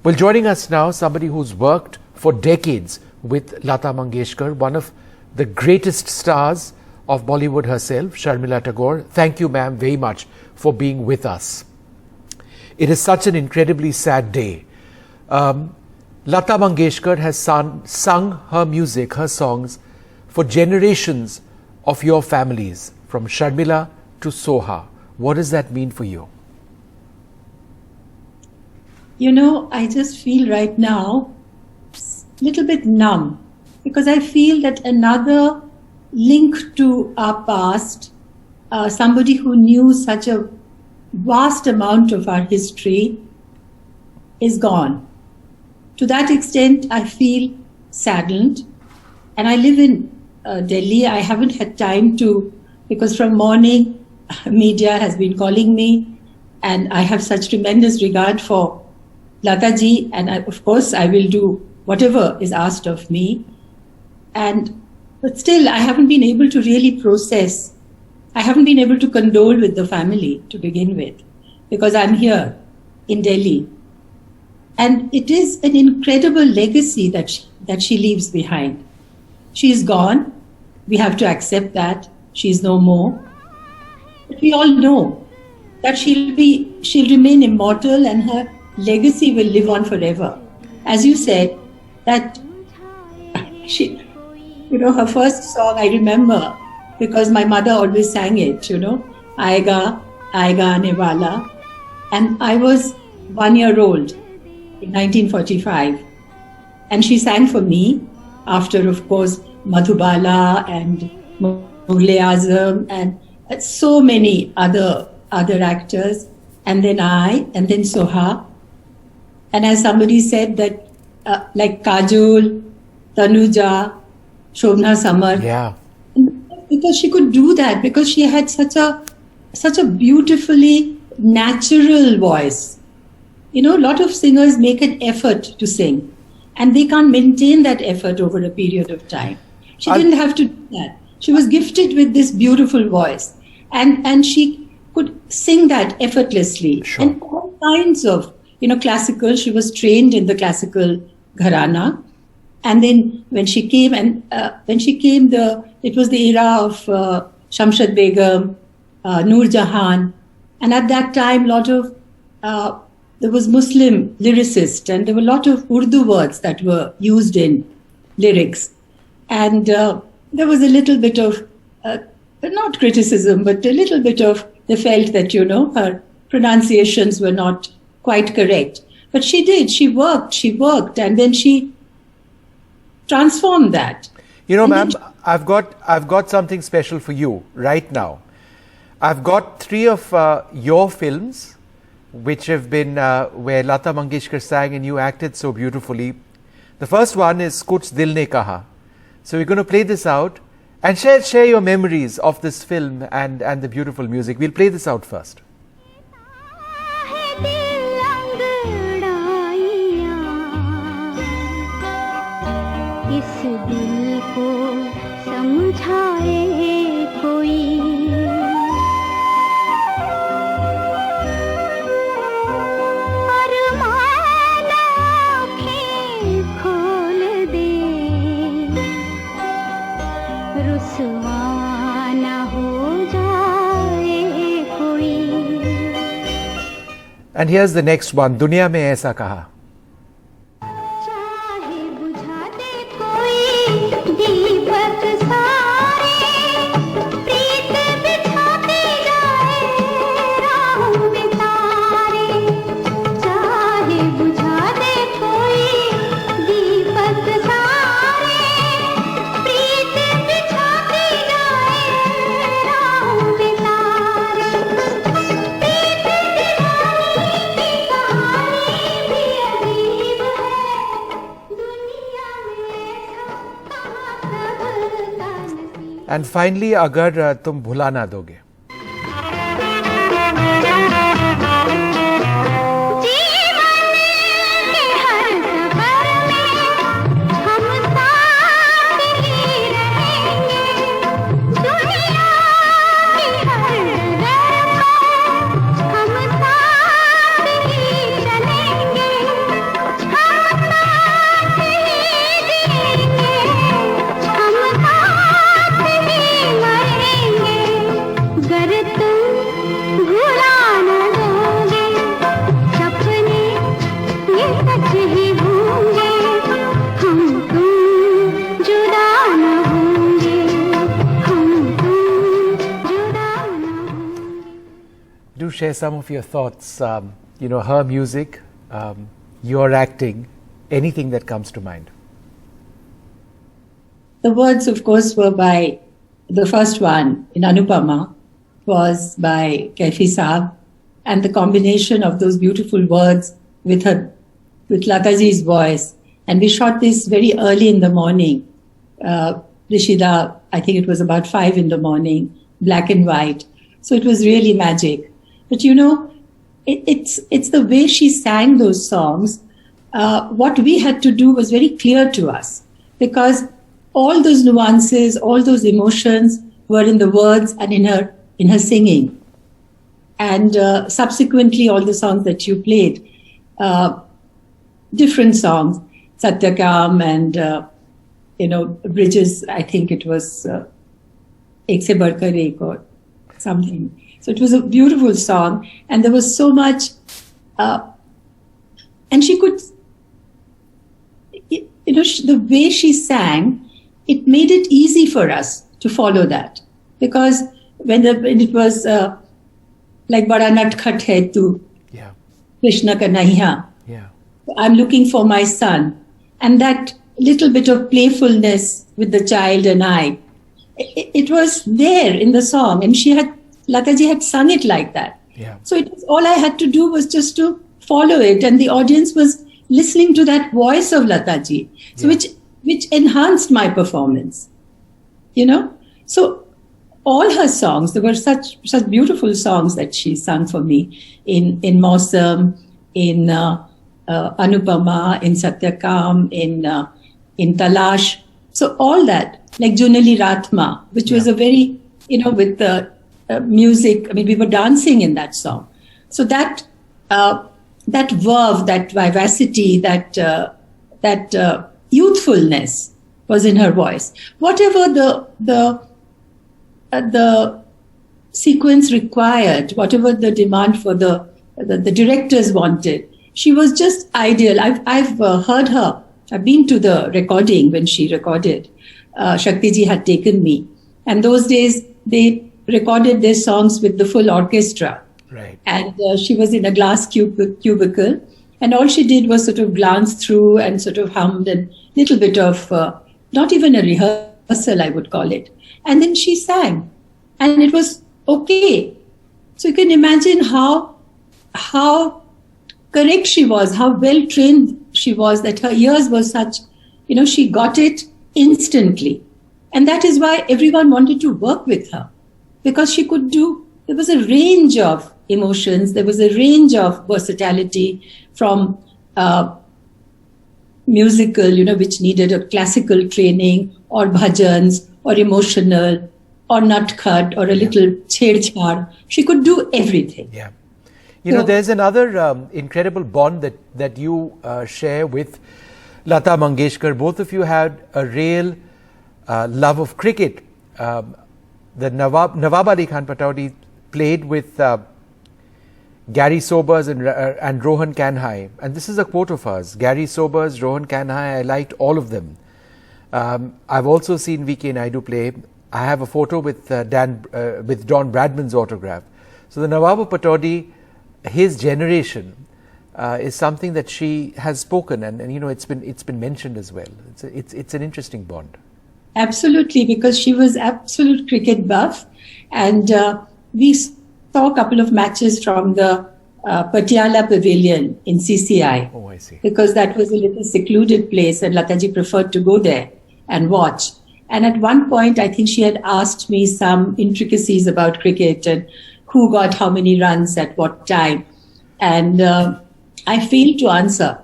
Well, joining us now, somebody who's worked for decades with Lata Mangeshkar, one of the greatest stars of Bollywood herself, Sharmila Tagore. Thank you, ma'am, very much for being with us. It is such an incredibly sad day. Lata Mangeshkar has sung her music, her songs, for generations of your families, from Sharmila to Soha. What does that mean for you? You know, I just feel right now a little bit numb, because I feel that another link to our past, somebody who knew such a vast amount of our history, is gone. To that extent, I feel saddened. And I live in Delhi. I haven't had time to, because from morning, media has been calling me, and I have such tremendous regard for Lata ji, and of course I will do whatever is asked of me. But still, I haven't been able to really process. I haven't been able to condole with the family to begin with, because I'm here in Delhi. And it is an incredible legacy that she leaves behind. She is gone. We have to accept that. She is no more. But we all know that she'll remain immortal, and her legacy will live on forever. As you said, that she, her first song I remember, because my mother always sang it, Aega, Aega Aane Wala. And I was 1 year old in 1945. And she sang for me after, of course, Madhubala and Mughal-e-Azam and so many other actors. And then I, and then Soha. And as somebody said that, like Kajol, Tanuja, Shobna Samar. Yeah. Because she could do that, because she had such a beautifully natural voice. A lot of singers make an effort to sing, and they can't maintain that effort over a period of time. She didn't have to do that. She was gifted with this beautiful voice, and she could sing that effortlessly. Sure. And all kinds of, classical. She was trained in the classical gharana. And then when she came, it was the era of Shamshad Begum, Noor Jahan. And at that time, there was Muslim lyricists, and there were a lot of Urdu words that were used in lyrics. And there was a little bit of, not criticism, but a little bit of, they felt that, her pronunciations were not quite correct. But she did, she worked, and then she transformed that. Ma'am, I've got something special for you right now. I've got 3 of your films, which have been where Lata Mangeshkar sang and you acted so beautifully. The first one is Kuch Dil Ne Kaha. So we're going to play this out and share your memories of this film and the beautiful music. We'll play this out first. इस दिल को समझाए कोई अरमान आँखें खोल दे रुसवा ना हो जाए कोई. And here's the next one, Duniya Mein Aisa Kaha. And finally, Agar Tum Bhula Na Doge. share some of your thoughts. Her music, your acting, anything that comes to mind. The words, of course, were by the first one in Anupama was by Kaifi Saab, and the combination of those beautiful words with Lataji's voice. And we shot this very early in the morning. Rishida, I think it was about 5 in the morning, black and white. So it was really magic. But it's the way she sang those songs. What we had to do was very clear to us, because all those nuances, all those emotions were in the words and in her singing. And subsequently, all the songs that you played, different songs, Satyakam and, Bridges, I think it was Ek Se Badkar Ek or something. So it was a beautiful song, and there was so much, and she could, the way she sang, it made it easy for us to follow that. Because when it was like Bada Natkhat Hai Tu, yeah, Krishna Ka Nahiya, yeah, I'm looking for my son, and that little bit of playfulness with the child and I, it was there in the song, and Lataji had sung it like that. yeah. So all I had to do was just to follow it, and the audience was listening to that voice of Lataji, so which enhanced my performance. So all her songs, there were such beautiful songs that she sang for me in Mausam, in Anupama, in Satyakam, in Talash. So all that, like Junali Ratma, which was a very, with the music. I mean, we were dancing in that song. So that verve, that vivacity, that youthfulness was in her voice. Whatever the sequence required, whatever the demand for the directors wanted, she was just ideal. I've heard her. I've been to the recording when she recorded. Shaktiji had taken me, and those days they recorded their songs with the full orchestra. Right. And she was in a glass cubicle, and all she did was sort of glance through and sort of hummed a little bit of, not even a rehearsal, I would call it. And then she sang, and it was okay. So you can imagine how correct she was, how well trained she was, that her ears were such, she got it instantly. And that is why everyone wanted to work with her, because she could there was a range of emotions, there was a range of versatility, from musical, which needed a classical training, or bhajans, or emotional, or nutcut, or a little chhed-chhad. She could do everything. Yeah. There's another incredible bond that you share with Lata Mangeshkar. Both of you had a real love of cricket. The Nawab Ali Khan Pataudi played with Gary Sobers and Rohan Kanhai. And this is a quote of hers. Gary Sobers, Rohan Kanhai, I liked all of them. I've also seen V.K. Naidu play. I have a photo with Don Bradman's autograph. So the Nawab of Pataudi, his generation, is something that she has spoken, and it's been mentioned as well. It's an interesting bond. Absolutely, because she was absolute cricket buff, and we saw a couple of matches from the Patiala Pavilion in CCI. Oh, I see. Because that was a little secluded place, and Lataji preferred to go there and watch. And at one point, I think she had asked me some intricacies about cricket and who got how many runs at what time. And I failed to answer.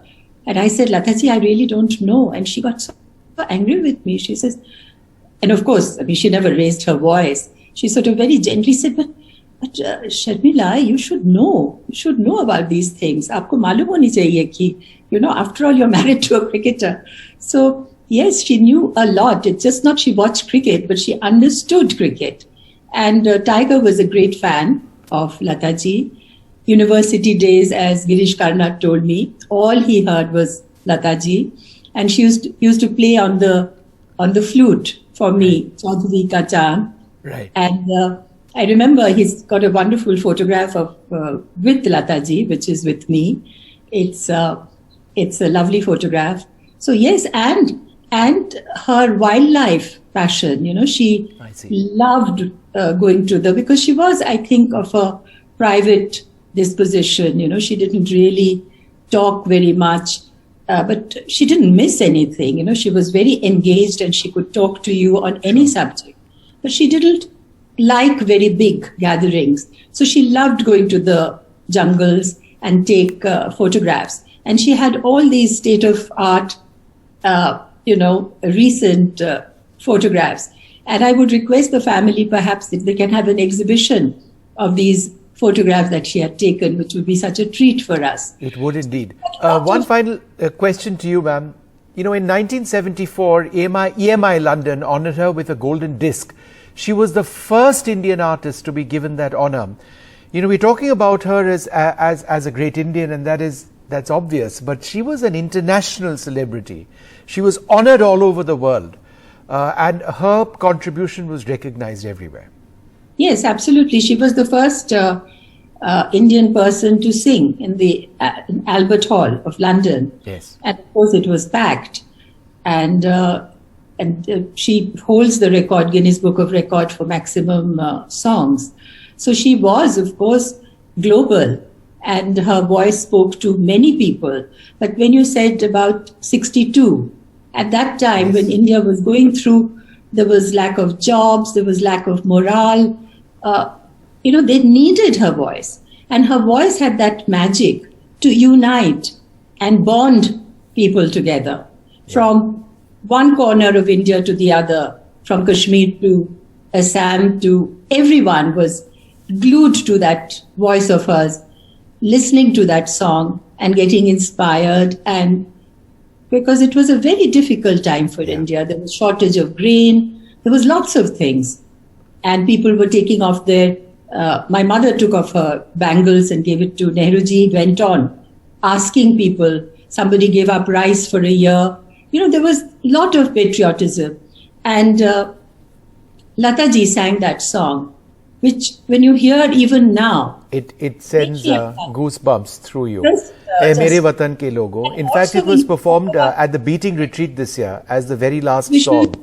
And I said, Lataji, I really don't know. And she got so angry with me. She says, and of course, she never raised her voice. She sort of very gently said, but Sharmila, you should know. You should know about these things. Aapko malum honi chahiye ki, after all, you're married to a cricketer. So, yes, she knew a lot. It's just not she watched cricket, but she understood cricket. And Tiger was a great fan of Lataji. University days, as Girish Karnat told me, all he heard was Lataji. And she used to play on the flute for me, Chaudhary Ka Chand. Right. And I remember he's got a wonderful photograph of with Lataji, which is with me. It's a lovely photograph. So yes, and her wildlife passion. She loved going to because she was, I think, of a private disposition. She didn't really talk very much, but she didn't miss anything. She was very engaged and she could talk to you on any subject. But she didn't like very big gatherings. So she loved going to the jungles and take photographs. And she had all these state-of-art, recent photographs. And I would request the family perhaps if they can have an exhibition of these photographs that she had taken, which would be such a treat for us. It would indeed. One final question to you, ma'am. In 1974, EMI London honoured her with a golden disc. She was the first Indian artist to be given that honour. We're talking about her as a great Indian, and that's obvious, but she was an international celebrity. She was honoured all over the world, and her contribution was recognised everywhere. Yes, absolutely. She was the first Indian person to sing in Albert Hall of London. Yes. And of course it was packed. And she holds the record, Guinness Book of Record, for maximum songs. So she was, of course, global. And her voice spoke to many people. But when you said about 62, at that time when India was going through, there was lack of jobs, there was lack of morale. They needed her voice. And her voice had that magic to unite and bond people together. From one corner of India to the other, from Kashmir to Assam to everyone was glued to that voice of hers, listening to that song and getting inspired. And because it was a very difficult time for India, there was shortage of grain, there was lots of things. And people were taking off my mother took off her bangles and gave it to Nehruji, went on asking people. Somebody gave up rice for a year. There was a lot of patriotism. And Lataji sang that song, which when you hear even now, it sends goosebumps through you. Mere Watan Ke Logo. In fact, it was performed at the Beating Retreat this year as the very last song.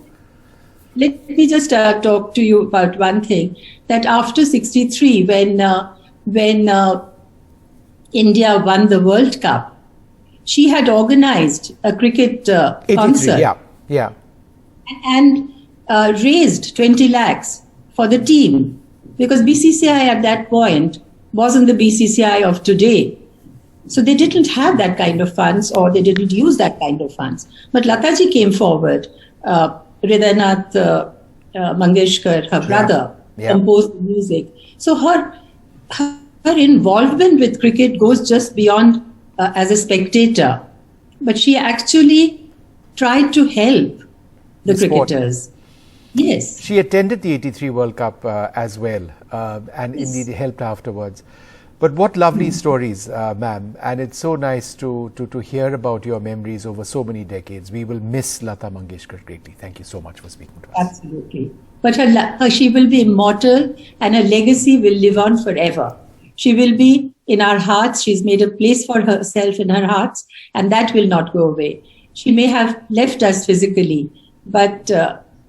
Let me just talk to you about one thing, that after 63, when India won the World Cup, she had organized a cricket concert. Yeah. And raised 20 lakhs for the team, because BCCI at that point wasn't the BCCI of today. So they didn't have that kind of funds, or they didn't use that kind of funds. But Lataji came forward. Lata Mangeshkar, her brother, composed the music. So her involvement with cricket goes just beyond as a spectator. But she actually tried to help the cricketers. Yes. She attended the 83 World Cup as well, and indeed helped afterwards. But what lovely stories, ma'am, and it's so nice to hear about your memories over so many decades. We will miss Lata Mangeshkar greatly. Thank you so much for speaking to us. Absolutely. But she will be immortal, and her legacy will live on forever. She will be in our hearts. She's made a place for herself in our hearts, and that will not go away. She may have left us physically, but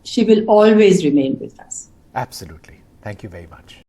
she will always remain with us. Absolutely. Thank you very much.